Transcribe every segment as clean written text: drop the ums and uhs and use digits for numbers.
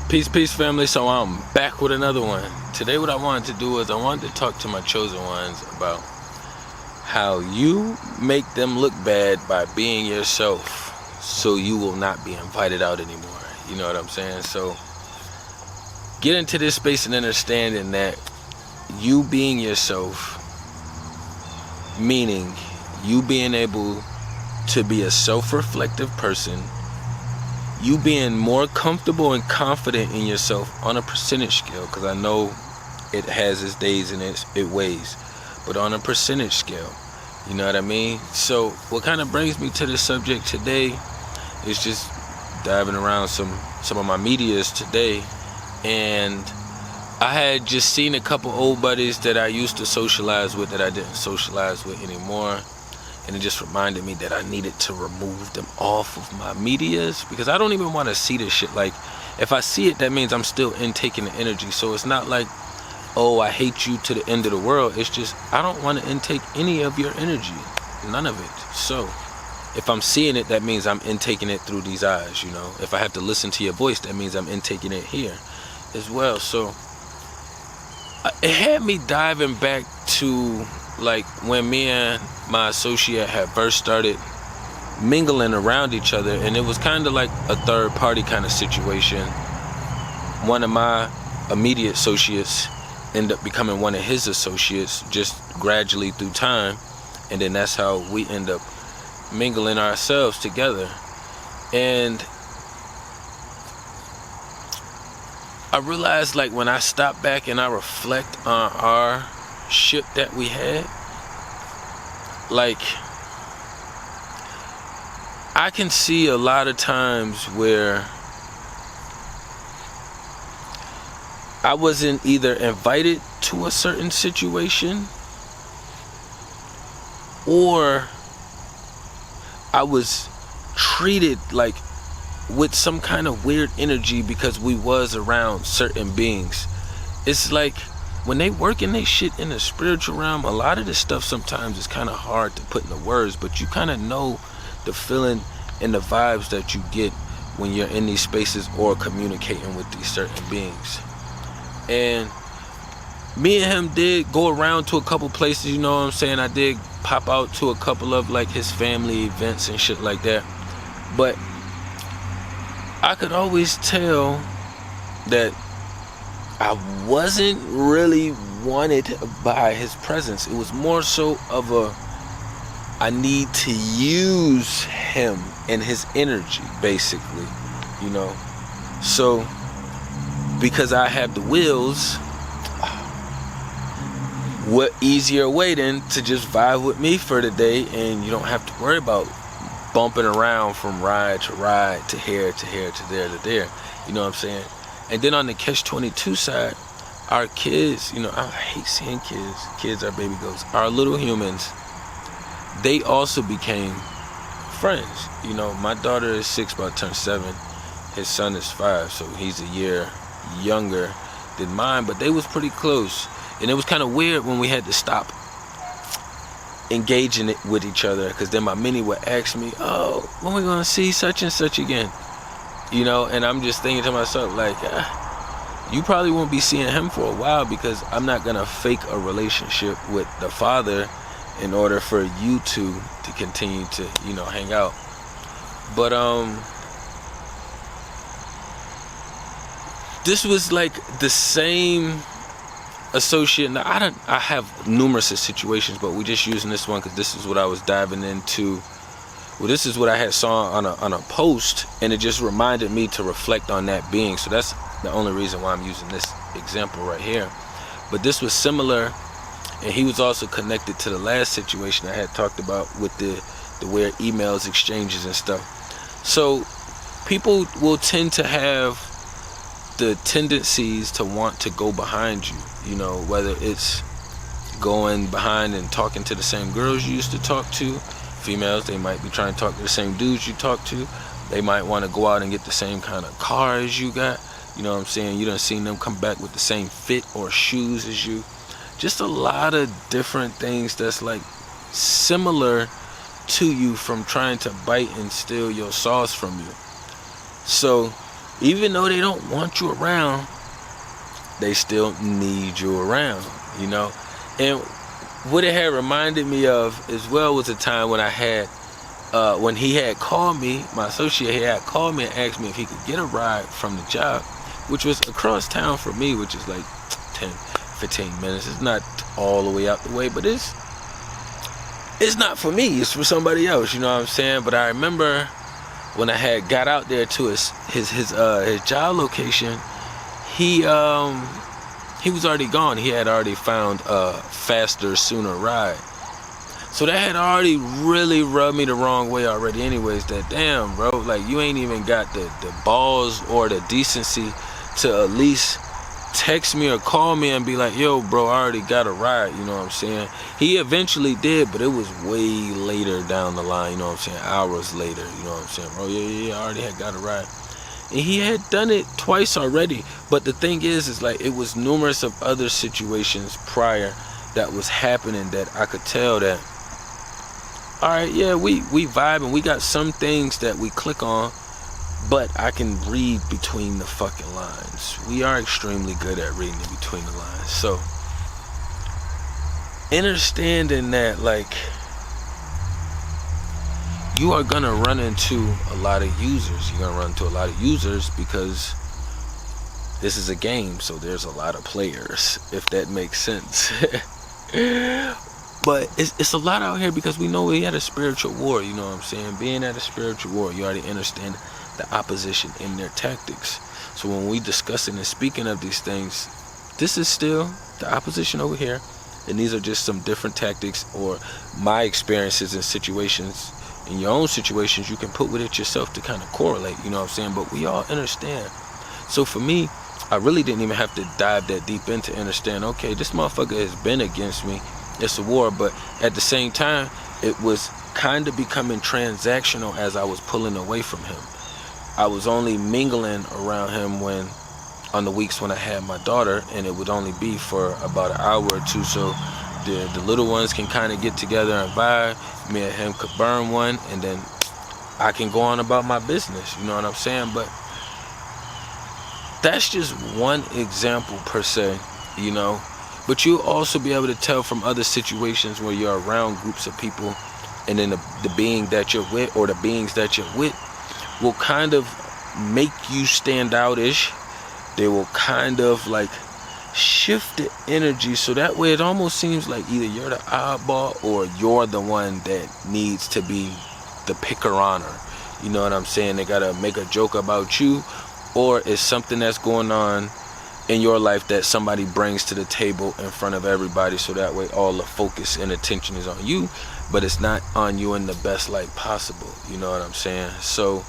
Peace, family. So I'm back with another one. Today what I wanted to do is I wanted to talk to my chosen ones about how you make them look bad by being yourself, so you will not be invited out anymore. You know what I'm saying? So get into this space and understanding that you being yourself, meaning you being able to be a self-reflective person, you being more comfortable and confident in yourself on a percentage scale, because I know it has its days and its ways, but on a percentage scale, you know what I mean? So what kind of brings me to the subject today is just diving around some of my medias today, and I had just seen a couple old buddies that I used to socialize with that I didn't socialize with anymore. And it just reminded me that I needed to remove them off of my medias, because I don't even want to see this shit. Like, if I see it, that means I'm still intaking the energy. So it's not like, oh, I hate you to the end of the world. It's just, I don't want to intake any of your energy. None of it. So if I'm seeing it, that means I'm intaking it through these eyes, you know. If I have to listen to your voice, that means I'm intaking it here as well. So it had me diving back to like when me and my associate had first started mingling around each other, and it was kind of like a third party kind of situation. One of my immediate associates ended up becoming one of his associates just gradually through time, and then that's how we end up mingling ourselves together. And I realized, like, when I stop back and I reflect on our ship that we had, like, I can see a lot of times where I wasn't either invited to a certain situation, or I was treated like with some kind of weird energy because we was around certain beings. It's like when they working they shit in the spiritual realm, a lot of this stuff sometimes is kind of hard to put into words, but you kind of know the feeling and the vibes that you get when you're in these spaces or communicating with these certain beings. And me and him did go around to a couple places, you know what I'm saying? I did pop out to a couple of like his family events and shit like that, but I could always tell that I wasn't really wanted by his presence. It was more so of a, I need to use him and his energy, basically, you know. So because I have the wheels, what easier way than to just vibe with me for the day, and you don't have to worry about bumping around from ride to ride, to here to here, to there to there, you know what I'm saying? And then on the Catch-22 side, our kids, you know, I hate seeing kids are baby goats, our little humans, they also became friends. You know, my daughter is 6, about to turn 7, his son is 5, so he's a year younger than mine, but they was pretty close. And it was kind of weird when we had to stop engaging it with each other, because then my mini would ask me, oh, when we gonna see such and such again? You know, and I'm just thinking to myself, like, you probably won't be seeing him for a while, because I'm not gonna fake a relationship with the father in order for you two to continue to, you know, hang out. But this was like the same associate. Now I have numerous situations, but we're just using this one because this is what I was diving into. Well, this is what I had saw on a post, and it just reminded me to reflect on that being. So that's the only reason why I'm using this example right here. But this was similar, and he was also connected to the last situation I had talked about with the weird emails exchanges and stuff. So people will tend to have the tendencies to want to go behind you, you know, whether it's going behind and talking to the same girls you used to talk to. Females, they might be trying to talk to the same dudes you talk to. They might want to go out and get the same kind of car as you got. You know what I'm saying? You done seen them come back with the same fit or shoes as you. Just a lot of different things that's like similar to you, from trying to bite and steal your sauce from you. So Even though they don't want you around, they still need you around, you know. And what it had reminded me of as well was a time when I had, when he had called me, my associate, he had called me and asked me if he could get a ride from the job, which was across town for me, which is like 10, 15 minutes. It's not all the way out the way, but it's not for me, it's for somebody else, you know what I'm saying? But I remember when I had got out there to his job location, he was already gone. He had already found a faster, sooner ride. So that had already really rubbed me the wrong way already anyways, that damn, bro, like you ain't even got the balls or the decency to at least text me or call me and be like, yo, bro, I already got a ride, you know what I'm saying? He eventually did, but it was way later down the line, you know what I'm saying? Hours later, you know what I'm saying? Bro, yeah, I already had got a ride. And he had done it twice already. But the thing is like it was numerous of other situations prior that was happening that I could tell that, all right, yeah, we vibe and we got some things that we click on, but I can read between the fucking lines. We are extremely good at reading in between the lines. So understanding that, like, you are gonna run into a lot of users. You're gonna run into a lot of users because this is a game, so there's a lot of players, if that makes sense. But it's a lot out here because we know we at a spiritual war, you know what I'm saying? Being at a spiritual war, you already understand the opposition in their tactics. So when we discussing and speaking of these things, this is still the opposition over here, and these are just some different tactics or my experiences and situations. In your own situations, you can put with it yourself to kind of correlate, you know what I'm saying? But we all understand. So for me, I really didn't even have to dive that deep in to understand, okay, this motherfucker has been against me. It's a war, but at the same time, it was kind of becoming transactional as I was pulling away from him. I was only mingling around him on the weeks when I had my daughter, and it would only be for about an hour or two, so the little ones can kind of get together and vibe. Me and him could burn one, and then I can go on about my business, you know what I'm saying? But that's just one example per se, you know. But you'll also be able to tell from other situations where you're around groups of people, and then the being that you're with or the beings that you're with will kind of make you stand out-ish. They will kind of like shift the energy, so that way it almost seems like either you're the oddball or you're the one that needs to be the picker-oner. You know what I'm saying? They gotta make a joke about you, or it's something that's going on in your life that somebody brings to the table in front of everybody, so that way all the focus and attention is on you, but it's not on you in the best light possible. You know what I'm saying? So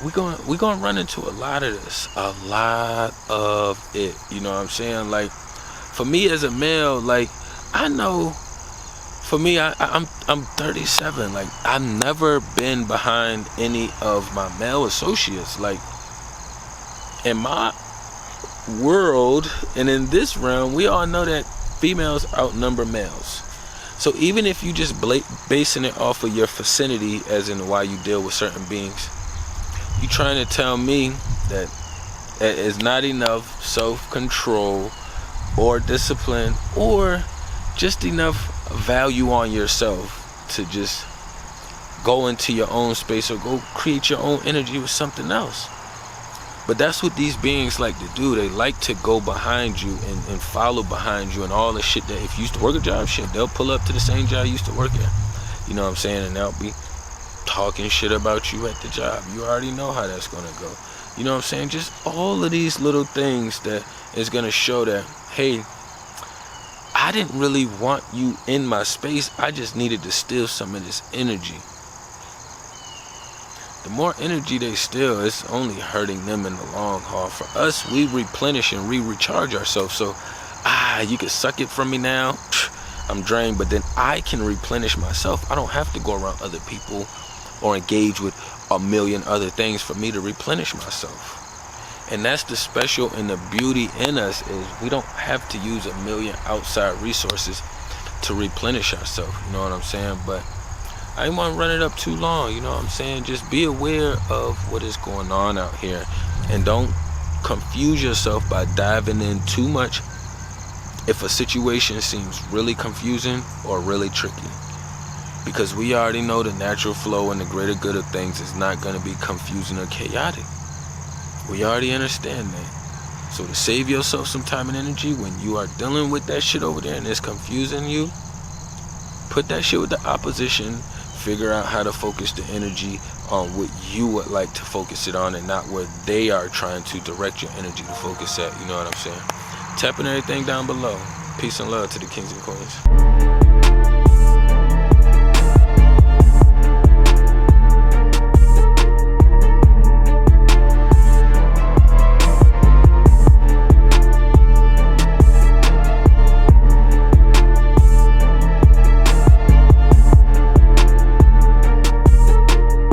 we're gonna run into a lot of this, a lot of it. You know what I'm saying? Like, for me as a male, like, I know, for me, I'm 37. Like, I've never been behind any of my male associates. Like, in my world and in this realm, we all know that females outnumber males. So even if you just basing it off of your vicinity, as in why you deal with certain beings, you trying to tell me that it's not enough self-control or discipline or just enough value on yourself to just go into your own space or go create your own energy with something else. But that's what these beings like to do. They like to go behind you and follow behind you and all the shit that if you used to work a job, shit, they'll pull up to the same job you used to work at. You know what I'm saying? And they'll be talking shit about you at the job. You already know how that's gonna go. You know what I'm saying? Just all of these little things that is gonna show that, hey, I didn't really want you in my space. I just needed to steal some of this energy. The more energy they steal, it's only hurting them in the long haul. For us, we replenish and recharge ourselves. So, you can suck it from me now. I'm drained, but then I can replenish myself. I don't have to go around other people or engage with a million other things for me to replenish myself. And that's the special and the beauty in us, is we don't have to use a million outside resources to replenish ourselves. You know what I'm saying? But I ain't want to run it up too long, you know what I'm saying? Just be aware of what is going on out here, and don't confuse yourself by diving in too much if a situation seems really confusing or really tricky, because we already know the natural flow and the greater good of things is not going to be confusing or chaotic. We already understand that. So to save yourself some time and energy when you are dealing with that shit over there and it's confusing you, put that shit with the opposition. Figure out how to focus the energy on what you would like to focus it on, and not where they are trying to direct your energy to focus at. You know what I'm saying? Tapping everything down below. Peace and love to the kings and queens.